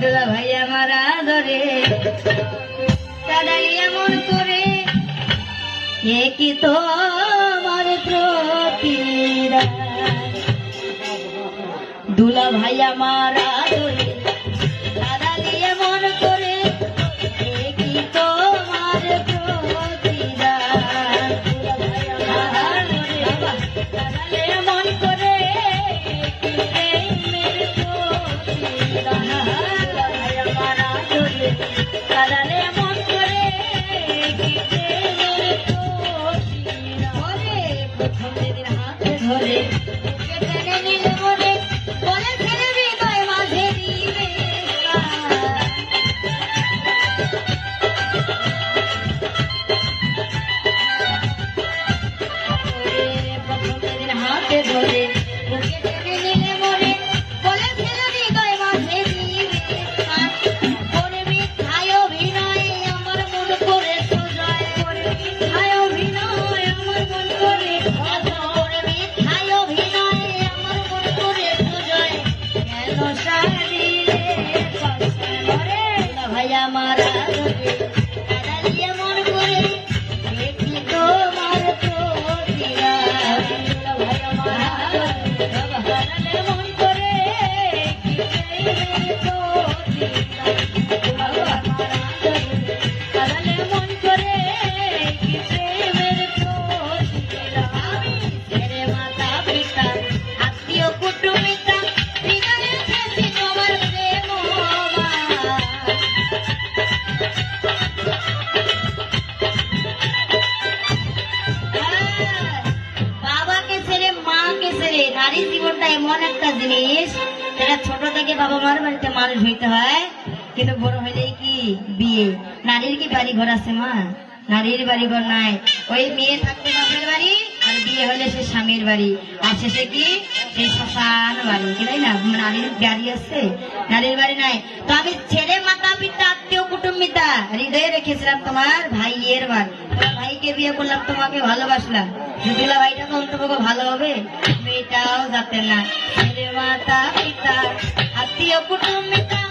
দুলা ভাই আমার আদরে কাদালি এমন করে এ কি তোমার প্রতিদান দুলা ভাই আমার আদরে কাদালি এমন করে এ কি তোমার প্রতিদান দুলা ভাই আমার আদরে কাদালি এমন করে কি প্রেমের প্রতিদান দুলা ভাই আমার আদরে কাদালি এমন করে কি প্রেমের প্রতিদান প্রথম যেদিন হাতে ধরে বুকে টেনে নিলে মনে বলে ছেড়ে হৃদয় মাঝে দিবে প্রথম যেদিন হাতে ধরে বুকে টেনে নিলে মনে বলে ছেড়ে হৃদয় মাঝে দিবে করে মিথ্যায় অভিনয় আমার মন করে সুজয় করে মিথ্যায় অভিনয় আমার মন করে করে মিথ্যায় অভিনয় আমার মন করে সুজয় কেন সারিলে কষ্ট করে ভাই আমার আদরে কাদালিয়ে মন করে দেখি তোমার প্রতিদান ভাই আমার আদরে কাদালিয়ে মন করে কি প্রেমের প্রতিদান কাদালিয়ে মন করে কি প্রেমের প্রতিদান আমি ছেড়ে মাতা পিতা আত্মীয় কুটুমিতা হৃদয়ে রেখেছি তোমার প্রেম বাবাকে ছেড়ে মাকে ছেড়ে নারীর জীবনটা এমন একটা জিনিস যেটা ছোট থেকে বাবা মার বাড়িতে মানুষ হইতে হয় কিন্তু বড় হইলেই কি বিয়ে নারীর কি বাড়ি ঘর আছে মা নারীর বাড়ি ঘর নাই ওই মেয়ে থাকতে বাপের বাড়ি আর বিয়ে হলে সে স্বামীর বাড়ি আর শেষে কি সেই শ্মশান বাড়ি কি তাই না নারীর বাড়ি আছে নারীর বাড়ি নাই তো আমি ছেলে মাতা পিতা আত্মীয় কুটুম্বিতা হৃদয়ে রেখেছিলাম তোমার ভাইয়ের বাড়ি তোমার ভাইকে বিয়ে করলাম তোমাকে ভালোবাসলাম দুলা ভাইটা তো অন্তপক্ষে ভালো হবে মেয়েটাও যাতে না ছেলে মাতা পিতা আত্মীয় কুটুম্বিতা